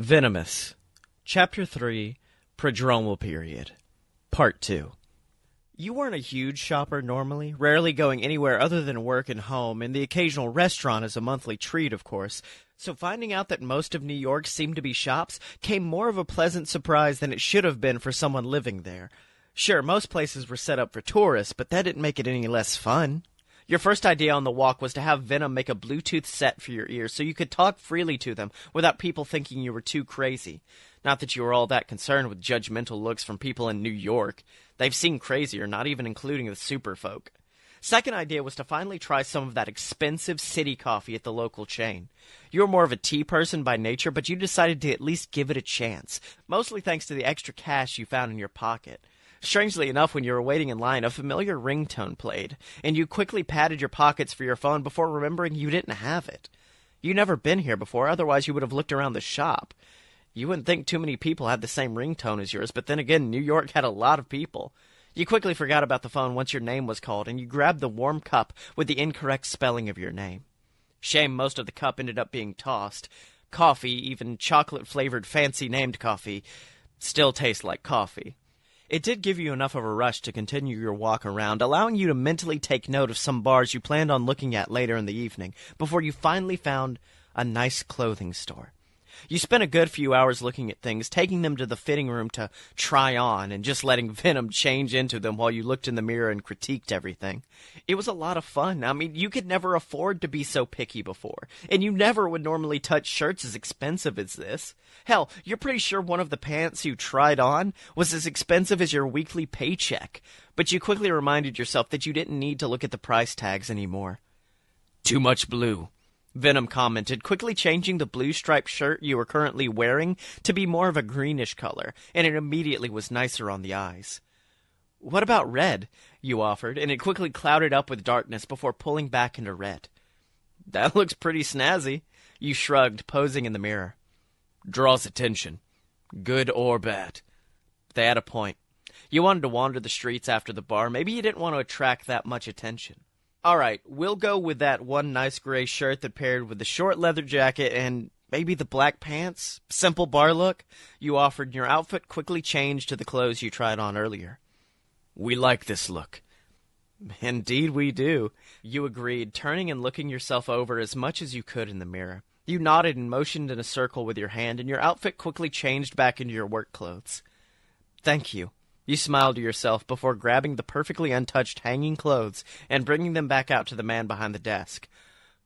Venom-O-Us, Chapter 3, Prodromal Period, Part 2. You weren't a huge shopper normally, rarely going anywhere other than work and home, and the occasional restaurant as a monthly treat, of course. So finding out that most of New York seemed to be shops came more of a pleasant surprise than it should have been for someone living there. Sure, most places were set up for tourists, but that didn't make it any less fun. Your first idea on the walk was to have Venom make a Bluetooth set for your ears so you could talk freely to them without people thinking you were too crazy. Not that you were all that concerned with judgmental looks from people in New York. They've seen crazier, not even including the super folk. Second idea was to finally try some of that expensive city coffee at the local chain. You were more of a tea person by nature, but you decided to at least give it a chance, mostly thanks to the extra cash you found in your pocket. Strangely enough, when you were waiting in line, a familiar ringtone played, and you quickly patted your pockets for your phone before remembering you didn't have it. You'd never been here before, otherwise you would have looked around the shop. You wouldn't think too many people had the same ringtone as yours, but then again, New York had a lot of people. You quickly forgot about the phone once your name was called, and you grabbed the warm cup with the incorrect spelling of your name. Shame most of the cup ended up being tossed. Coffee, even chocolate-flavored fancy-named coffee, still tastes like coffee. It did give you enough of a rush to continue your walk around, allowing you to mentally take note of some bars you planned on looking at later in the evening, before you finally found a nice clothing store. You spent a good few hours looking at things, taking them to the fitting room to try on, and just letting Venom change into them while you looked in the mirror and critiqued everything. It was a lot of fun. I mean, you could never afford to be so picky before, and you never would normally touch shirts as expensive as this. Hell, you're pretty sure one of the pants you tried on was as expensive as your weekly paycheck, but you quickly reminded yourself that you didn't need to look at the price tags anymore. "Too much blue," Venom commented, quickly changing the blue striped shirt you were currently wearing to be more of a greenish color, and it immediately was nicer on the eyes. "What about red?" you offered, and it quickly clouded up with darkness before pulling back into red. "That looks pretty snazzy," you shrugged, posing in the mirror. "Draws attention, good or bad." They had a point. You wanted to wander the streets after the bar. Maybe you didn't want to attract that much attention. All right, we'll go with that one nice gray shirt that paired with the short leather jacket and maybe the black pants. Simple bar look you offered, and your outfit quickly changed to the clothes you tried on earlier. "We like this look." "Indeed we do," you agreed, turning and looking yourself over as much as you could in the mirror. You nodded and motioned in a circle with your hand, and your outfit quickly changed back into your work clothes. "Thank you." You smiled to yourself before grabbing the perfectly untouched hanging clothes and bringing them back out to the man behind the desk.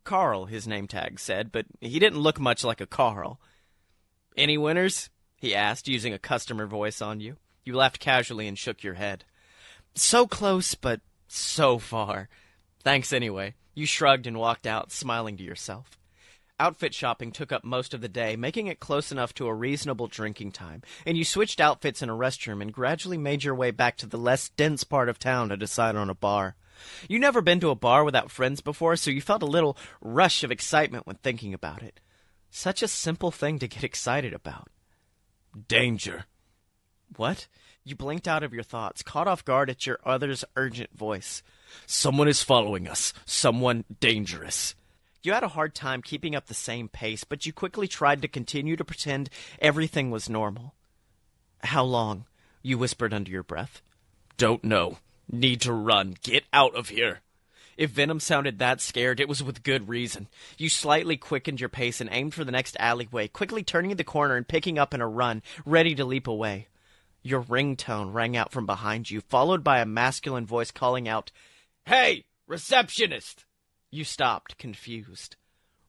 Carl, his name tag said, but he didn't look much like a Carl. "Any winners?" he asked, using a customer voice on you. You laughed casually and shook your head. "So close, but so far. Thanks anyway." You shrugged and walked out, smiling to yourself. Outfit shopping took up most of the day, making it close enough to a reasonable drinking time, and you switched outfits in a restroom and gradually made your way back to the less dense part of town to decide on a bar. You'd never been to a bar without friends before, so you felt a little rush of excitement when thinking about it. Such a simple thing to get excited about. "Danger." "What?" You blinked out of your thoughts, caught off guard at your other's urgent voice. "Someone is following us. Someone dangerous." You had a hard time keeping up the same pace, but you quickly tried to continue to pretend everything was normal. "How long?" you whispered under your breath. "Don't know. Need to run. Get out of here." If Venom sounded that scared, it was with good reason. You slightly quickened your pace and aimed for the next alleyway, quickly turning the corner and picking up in a run, ready to leap away. Your ringtone rang out from behind you, followed by a masculine voice calling out, "Hey, receptionist!" You stopped, confused.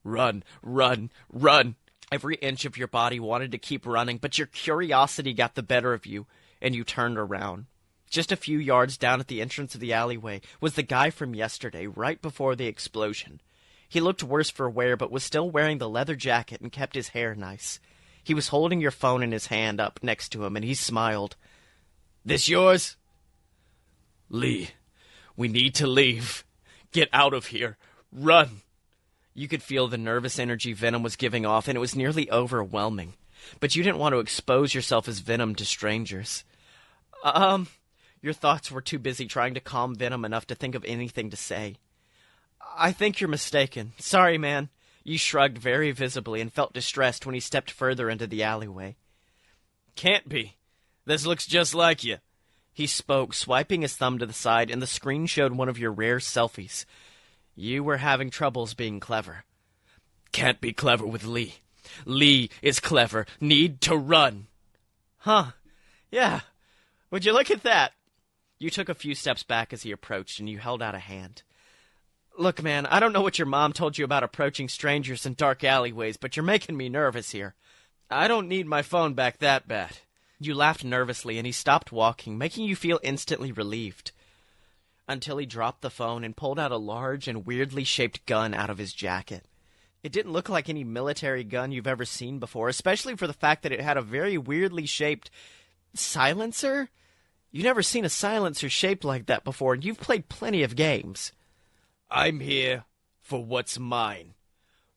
"Run, run, run." Every inch of your body wanted to keep running, but your curiosity got the better of you, and you turned around. Just a few yards down at the entrance of the alleyway was the guy from yesterday, right before the explosion. He looked worse for wear, but was still wearing the leather jacket and kept his hair nice. He was holding your phone in his hand up next to him, and he smiled. "This yours?" "Lee, we need to leave. Get out of here. Run." You could feel the nervous energy Venom was giving off, and it was nearly overwhelming. But you didn't want to expose yourself as Venom to strangers. Your thoughts were too busy trying to calm Venom enough to think of anything to say. "I think you're mistaken. Sorry, man." You shrugged very visibly and felt distressed when he stepped further into the alleyway. Can't be. This looks just like you. He spoke, swiping his thumb to the side, and the screen showed one of your rare selfies. You were having troubles being clever. Can't be clever with Lee. Lee is clever. Need to run. Huh. Yeah. Would you look at that? You took a few steps back as he approached, and you held out a hand. Look, man, I don't know what your mom told you about approaching strangers in dark alleyways, but you're making me nervous here. I don't need my phone back that bad. You laughed nervously, and he stopped walking, making you feel instantly relieved. Until he dropped the phone and pulled out a large and weirdly shaped gun out of his jacket. It didn't look like any military gun you've ever seen before, especially for the fact that it had a very weirdly shaped silencer? You've never seen a silencer shaped like that before, and you've played plenty of games. I'm here for what's mine.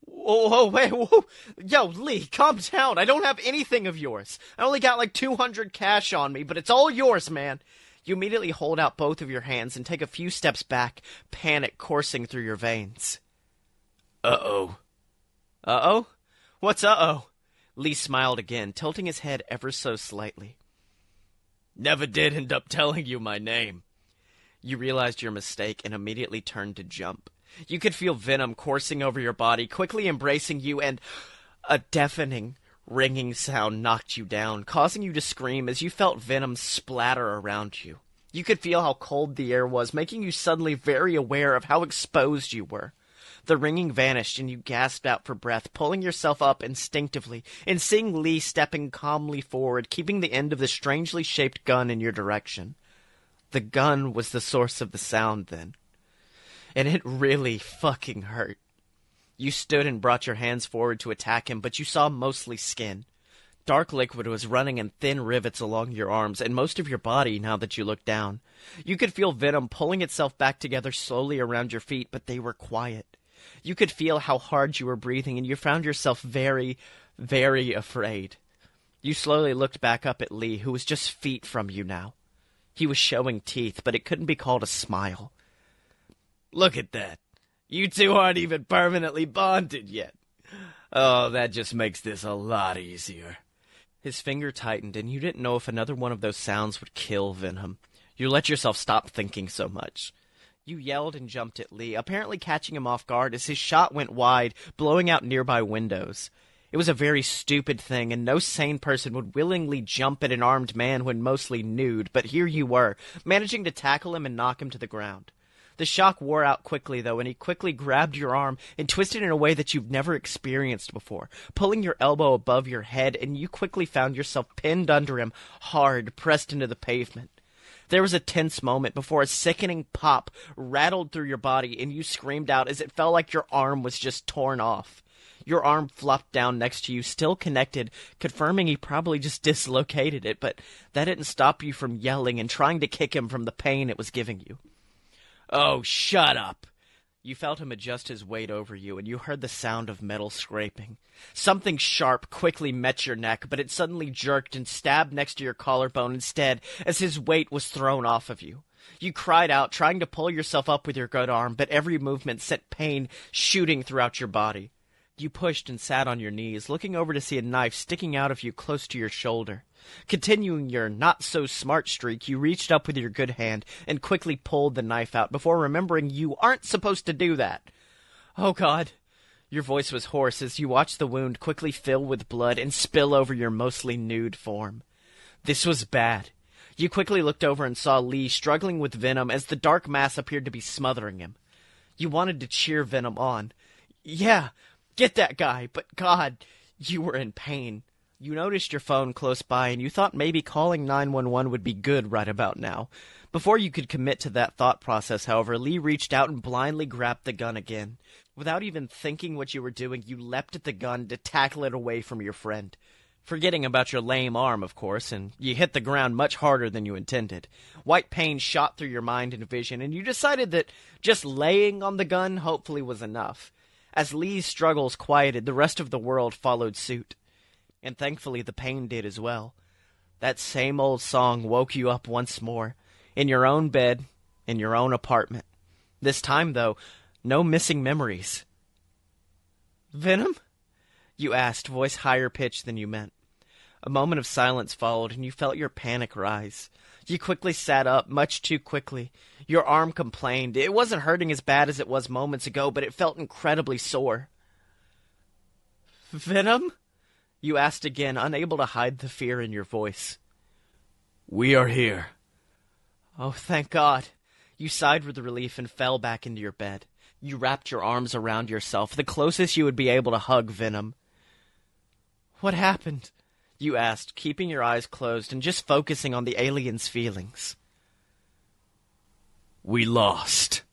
Whoa, wait, whoa. Yo, Lee, calm down. I don't have anything of yours. I only got like 200 cash on me, but it's all yours, man. You immediately hold out both of your hands and take a few steps back, panic coursing through your veins. Uh-oh. Uh-oh? What's uh-oh? Lee smiled again, tilting his head ever so slightly. Never did end up telling you my name. You realized your mistake and immediately turned to jump. You could feel venom coursing over your body, quickly embracing you, and a deafening, ringing sound knocked you down, causing you to scream as you felt venom splatter around you. You could feel how cold the air was, making you suddenly very aware of how exposed you were. The ringing vanished, and you gasped out for breath, pulling yourself up instinctively, and seeing Lee stepping calmly forward, keeping the end of the strangely shaped gun in your direction. The gun was the source of the sound, then. And it really fucking hurt. You stood and brought your hands forward to attack him, but you saw mostly skin. Dark liquid was running in thin rivets along your arms and most of your body now that you looked down. You could feel venom pulling itself back together slowly around your feet, but they were quiet. You could feel how hard you were breathing, and you found yourself very, very afraid. You slowly looked back up at Lee, who was just feet from you now. He was showing teeth, but it couldn't be called a smile. Look at that. You two aren't even permanently bonded yet. Oh, that just makes this a lot easier. His finger tightened, and you didn't know if another one of those sounds would kill Venom. You let yourself stop thinking so much. You yelled and jumped at Lee, apparently catching him off guard as his shot went wide, blowing out nearby windows. It was a very stupid thing, and no sane person would willingly jump at an armed man when mostly nude, but here you were, managing to tackle him and knock him to the ground. The shock wore out quickly, though, and he quickly grabbed your arm and twisted in a way that you've never experienced before, pulling your elbow above your head, and you quickly found yourself pinned under him, hard, pressed into the pavement. There was a tense moment before a sickening pop rattled through your body, and you screamed out as it felt like your arm was just torn off. Your arm flopped down next to you, still connected, confirming he probably just dislocated it, but that didn't stop you from yelling and trying to kick him from the pain it was giving you. Oh, shut up. You felt him adjust his weight over you, and you heard the sound of metal scraping. Something sharp quickly met your neck, but it suddenly jerked and stabbed next to your collarbone instead, as his weight was thrown off of you. You cried out, trying to pull yourself up with your good arm, but every movement sent pain shooting throughout your body. You pushed and sat on your knees, looking over to see a knife sticking out of you close to your shoulder. Continuing your not-so-smart streak, you reached up with your good hand and quickly pulled the knife out before remembering you aren't supposed to do that. Oh, God. Your voice was hoarse as you watched the wound quickly fill with blood and spill over your mostly nude form. This was bad. You quickly looked over and saw Lee struggling with Venom as the dark mass appeared to be smothering him. You wanted to cheer Venom on. Yeah, get that guy, but God, you were in pain. You noticed your phone close by, and you thought maybe calling 911 would be good right about now. Before you could commit to that thought process, however, Lee reached out and blindly grabbed the gun again. Without even thinking what you were doing, you leapt at the gun to tackle it away from your friend. Forgetting about your lame arm, of course, and you hit the ground much harder than you intended. White pain shot through your mind and vision, and you decided that just laying on the gun hopefully was enough. As Lee's struggles quieted, the rest of the world followed suit. And thankfully the pain did as well. That same old song woke you up once more, in your own bed, in your own apartment. This time, though, no missing memories. Venom? You asked, voice higher pitched than you meant. A moment of silence followed, and you felt your panic rise. You quickly sat up, much too quickly. Your arm complained. It wasn't hurting as bad as it was moments ago, but it felt incredibly sore. Venom? You asked again, unable to hide the fear in your voice. We are here. Oh, thank God. You sighed with relief and fell back into your bed. You wrapped your arms around yourself, the closest you would be able to hug Venom. What happened? You asked, keeping your eyes closed and just focusing on the alien's feelings. We lost.